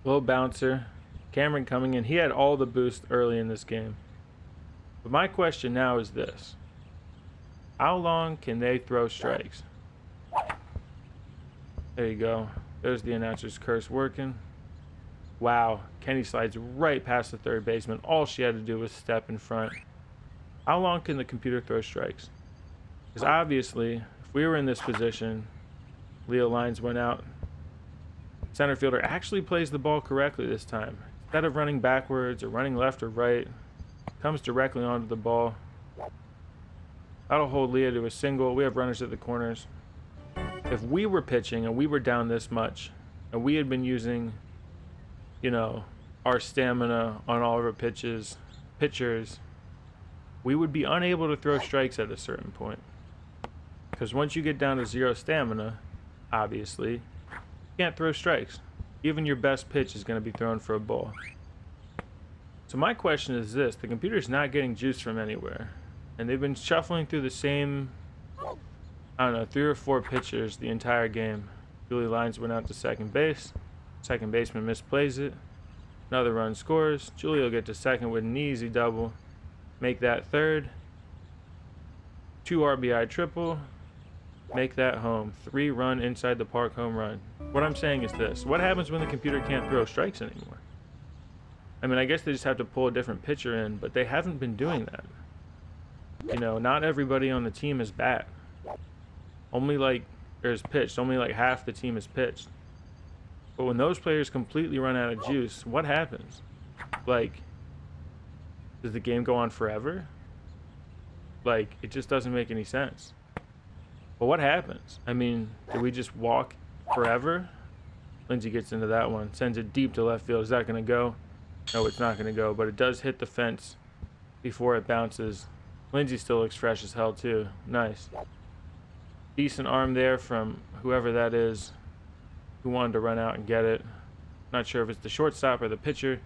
Low bouncer. Cameron coming in. He had all the boost early in this game. But my question now is this. How long can they throw strikes? There you go. There's the announcer's curse working. Wow. Kenny slides right past the third baseman. All she had to do was step in front. How long can the computer throw strikes? Because obviously, if we were in this position, Leo lines went out. Center fielder actually plays the ball correctly this time. Instead of running backwards or running left or right, comes directly onto the ball. That'll hold Leah to a single. We have runners at the corners. If we were pitching and we were down this much, and we had been using, you know, our stamina on all of our pitchers, we would be unable to throw strikes at a certain point. Because once you get down to 0 stamina, obviously, you can't throw strikes. Even your best pitch is going to be thrown for a ball. So my question is this. The computer's not getting juice from anywhere. And they've been shuffling through the same, I don't know, 3 or 4 pitchers the entire game. Julie Lines went out to second base. Second baseman misplays it. Another run scores. Julie will get to second with an easy double. Make that third. 2 RBI triple. Make that home. 3-run inside the park home run. What I'm saying is this. What happens when the computer can't throw strikes anymore? I mean, I guess they just have to pull a different pitcher in, but they haven't been doing that. You know, not everybody on the team is bat. Only half the team is pitched. But when those players completely run out of juice, what happens? Like, does the game go on forever? Like, it just doesn't make any sense. But what happens? I mean, do we just walk forever? Lindsey gets into that one. Sends it deep to left field. Is that going to go? No, it's not going to go, but it does hit the fence before it bounces. Lindsey still looks fresh as hell, too. Nice. Decent arm there from whoever that is who wanted to run out and get it. Not sure if it's the shortstop or the pitcher.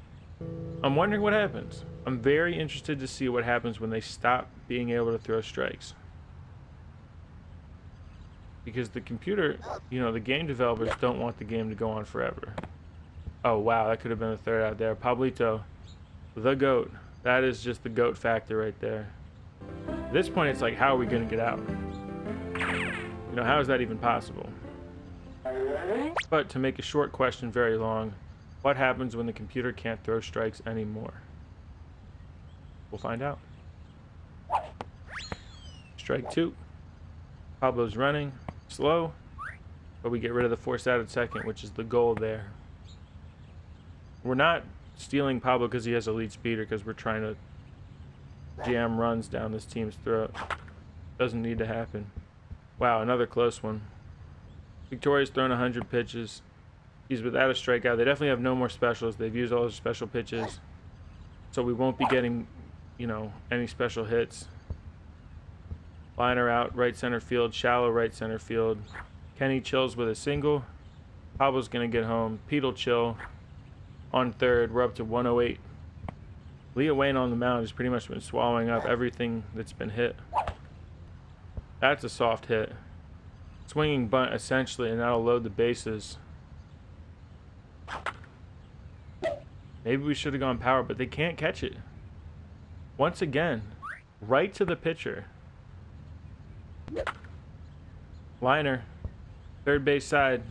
I'm wondering what happens. I'm very interested to see what happens when they stop being able to throw strikes. Because the computer, you know, the game developers don't want the game to go on forever. Oh, wow, that could have been a third out there. Pablito, the GOAT. That is just the GOAT factor right there. At this point, it's like, how are we going to get out? You know, how is that even possible? But to make a short question very long, what happens when the computer can't throw strikes anymore? We'll find out. Strike 2. Pablo's running. Slow. But we get rid of the force out at second, which is the goal there. We're not stealing Pablo because he has elite speed or because we're trying to jam runs down this team's throat. Doesn't need to happen. Wow, another close one. Victoria's thrown 100 pitches. He's without a strikeout. They definitely have no more specials. They've used all their special pitches. So we won't be getting, you know, any special hits. Liner out, right center field, shallow right center field. Kenny chills with a single. Pablo's going to get home. Pete'll chill. On third, we're up to 108. Leah Wayne on the mound has pretty much been swallowing up everything that's been hit. That's a soft hit. Swinging bunt, essentially, and that'll load the bases. Maybe we should have gone power, but they can't catch it. Once again, right to the pitcher. Liner, third base side.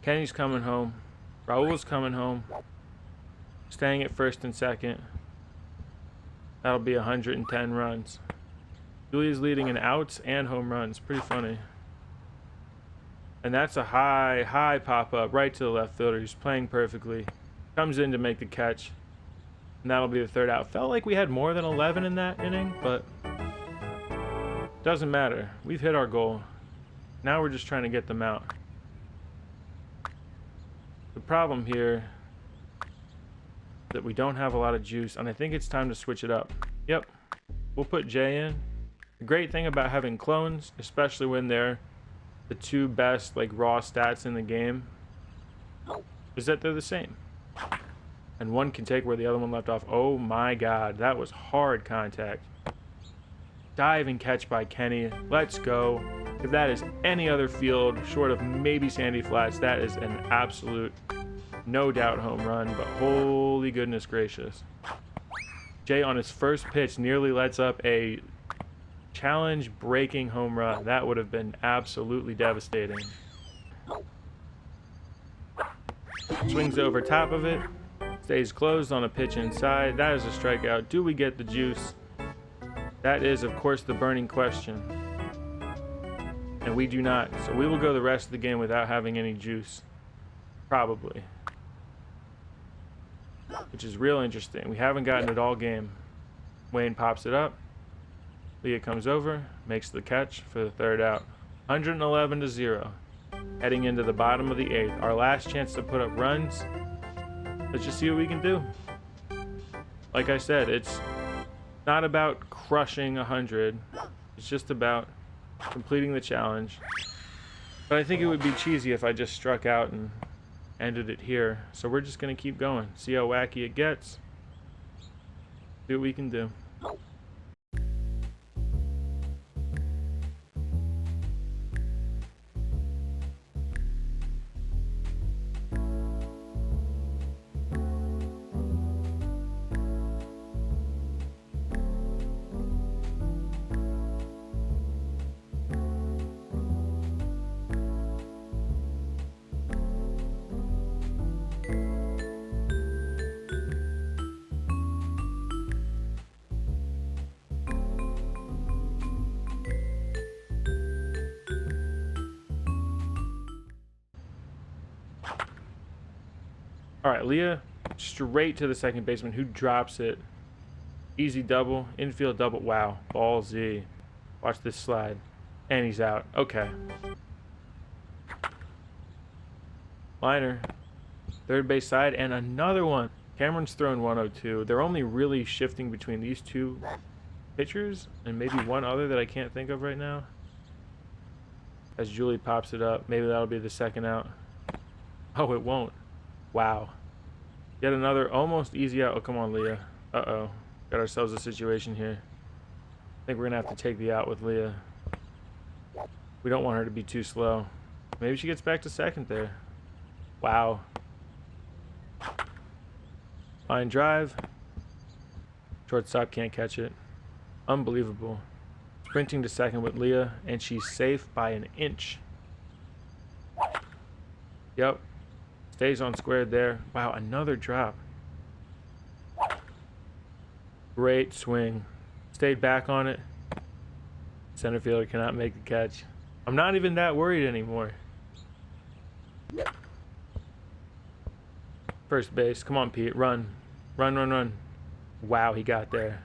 Kenny's coming home. Raul's coming home. Staying at first and second. That'll be 110 runs. Julia's leading in outs and home runs. Pretty funny. And that's a high pop-up right to the left fielder. He's playing perfectly. Comes in to make the catch. And that'll be the third out. Felt like we had more than 11 in that inning, but doesn't matter. We've hit our goal. Now we're just trying to get them out. The problem here is that we don't have a lot of juice, and I think it's time to switch it up. Yep. We'll put Jay in. The great thing about having clones, especially when they're the two best like raw stats in the game, is that they're the same. And one can take where the other one left off. Oh my god, that was hard contact. Diving catch by Kenny. Let's go. If that is any other field short of maybe Sandy Flats, that is an absolute no doubt home run, but holy goodness gracious. Jay on his first pitch nearly lets up a challenge breaking home run. That would have been absolutely devastating. Swings over top of it. Stays closed on a pitch inside. That is a strikeout. Do we get the juice? That is, of course, the burning question. And we do not. So we will go the rest of the game without having any juice. Probably. Which is real interesting. We haven't gotten it all game. Wayne pops it up. Leah comes over, makes the catch for the third out. 111-0. Heading into the bottom of the 8th. Our last chance to put up runs. Let's just see what we can do. Like I said, it's not about crushing 100. It's just about completing the challenge. But I think it would be cheesy if I just struck out and ended it here. So we're just going to keep going. See how wacky it gets. See what we can do. All right, Leah straight to the second baseman who drops it. Easy double, infield double. Wow, ballsy. Watch this slide. And he's out. Okay. Liner. Third base side, and another one. Cameron's throwing 102. They're only really shifting between these two pitchers and maybe one other that I can't think of right now. As Julie pops it up, maybe that'll be the second out. Oh, it won't. Wow. Yet another almost easy out. Oh, come on, Leah. Uh-oh. Got ourselves a situation here. I think we're going to have to take the out with Leah. We don't want her to be too slow. Maybe she gets back to second there. Wow. Line drive. Shortstop can't catch it. Unbelievable. Sprinting to second with Leah, and she's safe by an inch. Yep. Stays on squared there. Wow, another drop. Great swing. Stayed back on it. Center fielder cannot make the catch. I'm not even that worried anymore. First base. Come on, Pete. Run. Run, run, run. Wow, he got there.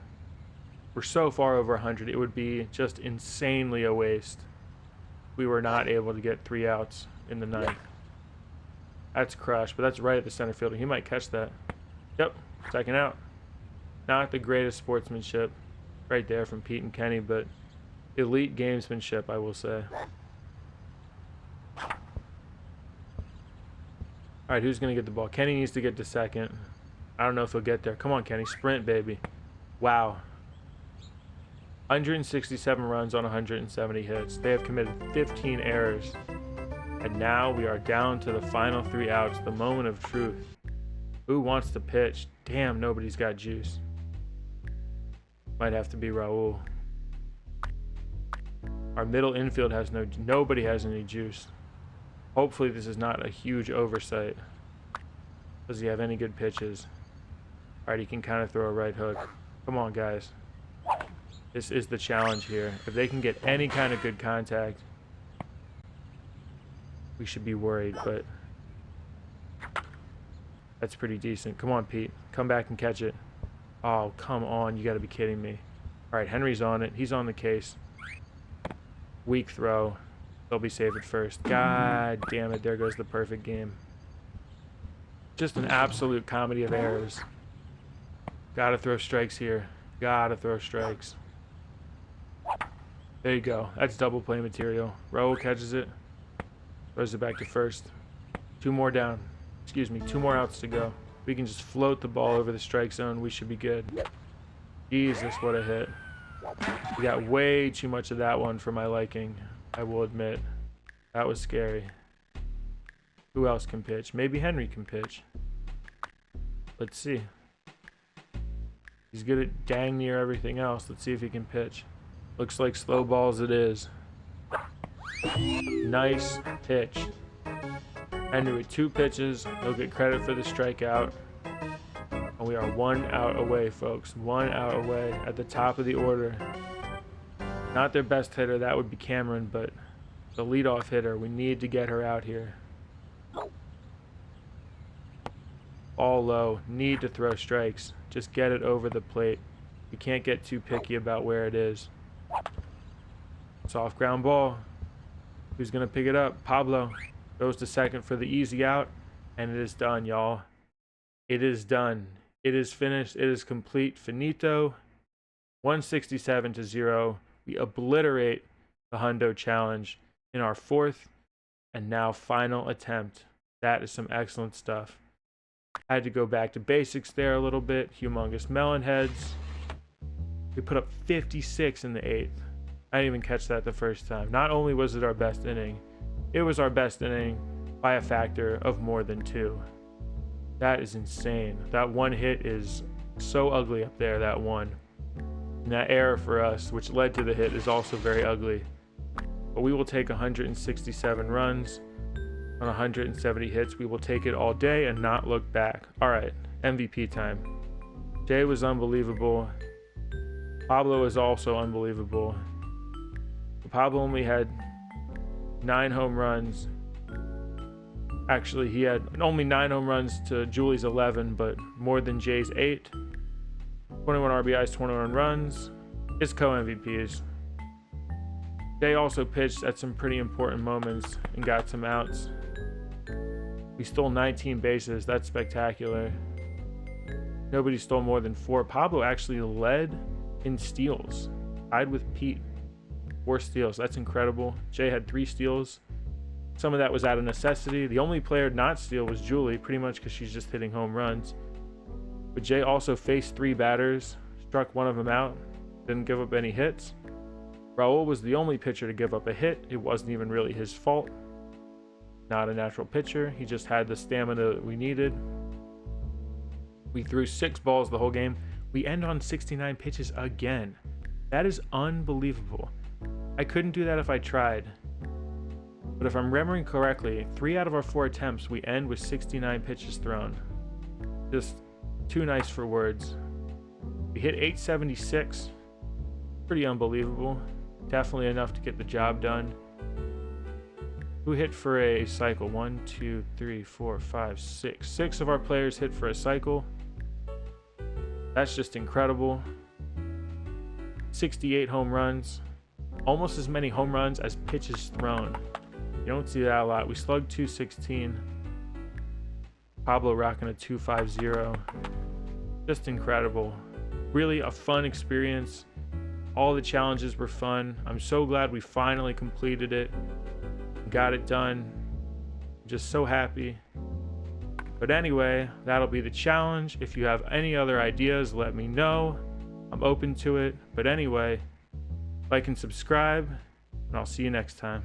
We're so far over 100. It would be just insanely a waste. We were not able to get 3 outs in the ninth. That's crushed, but that's right at the center fielder. He might catch that. Yep, second out. Not the greatest sportsmanship right there from Pete and Kenny, but elite gamesmanship, I will say. All right, who's going to get the ball? Kenny needs to get to second. I don't know if he'll get there. Come on, Kenny. Sprint, baby. Wow. 167 runs on 170 hits. They have committed 15 errors. And now we are down to the final 3 outs, the moment of truth. Who wants to pitch? Damn, nobody's got juice. Might have to be Raul. Our middle infield has nobody has any juice. Hopefully this is not a huge oversight. Does he have any good pitches? Alright, he can kind of throw a right hook. Come on, guys. This is the challenge here. If they can get any kind of good contact, we should be worried, but that's pretty decent. Come on, Pete. Come back and catch it. Oh, come on. You got to be kidding me. All right, Henry's on it. He's on the case. Weak throw. They'll be safe at first. God damn it. There goes the perfect game. Just an absolute comedy of errors. Got to throw strikes here. Got to throw strikes. There you go. That's double play material. Raul catches it. Throws it back to first. 2 more down. Excuse me, 2 more outs to go. We can just float the ball over the strike zone. We should be good. Jesus, what a hit. We got way too much of that one for my liking, I will admit. That was scary. Who else can pitch? Maybe Henry can pitch. Let's see. He's good at dang near everything else. Let's see if he can pitch. Looks like slow balls it is. Nice pitch. Henry with 2 pitches. He'll get credit for the strikeout. And we are 1 out away, folks. 1 out away at the top of the order. Not their best hitter. That would be Cameron, but the leadoff hitter. We need to get her out here. All low. Need to throw strikes. Just get it over the plate. We can't get too picky about where it is. Soft ground ball. Who's going to pick it up? Pablo goes to second for the easy out, and it is done, y'all. It is done. It is finished. It is complete. Finito. 167-0. We obliterate the Hundo challenge in our 4th and now final attempt. That is some excellent stuff. I had to go back to basics there a little bit. Humongous Melonheads. We put up 56 in the 8th. I didn't even catch that the first time. Not only was it our best inning, it was our best inning by a factor of more than 2. That is insane. That one hit is so ugly up there, that one. And that error for us, which led to the hit, is also very ugly. But we will take 167 runs on 170 hits. We will take it all day and not look back. All right, MVP time. Jay was unbelievable. Pablo is also unbelievable. Pablo only had 9 home runs. Actually, he had only 9 home runs to Julie's 11, but more than Jay's 8. 21 RBIs, 21 runs. His co-MVPs. Jay also pitched at some pretty important moments and got some outs. We stole 19 bases. That's spectacular. Nobody stole more than 4. Pablo actually led in steals. Tied with Pete. 4 steals. That's incredible. Jay had 3 steals. Some of that was out of necessity. The only player not steal was Julie, pretty much because she's just hitting home runs. But Jay also faced 3 batters, struck one of them out, didn't give up any hits. Raul was the only pitcher to give up a hit. It wasn't even really his fault. Not a natural pitcher. He just had the stamina that we needed. We threw 6 balls the whole game. We end on 69 pitches again. That is unbelievable. I couldn't do that if I tried. But if I'm remembering correctly, 3 out of our 4 attempts, we end with 69 pitches thrown. Just too nice for words. We hit 876. Pretty unbelievable. Definitely enough to get the job done. Who hit for a cycle? 1, 2, 3, 4, 5, 6. 6 of our players hit for a cycle. That's just incredible. 68 home runs. Almost as many home runs as pitches thrown. You don't see that a lot. We slugged 216. Pablo rocking a 250. Just incredible. Really a fun experience. All the challenges were fun. I'm so glad we finally completed it. Got it done. Just so happy. But anyway, that'll be the challenge. If you have any other ideas, let me know. I'm open to it. But anyway, like and subscribe, and I'll see you next time.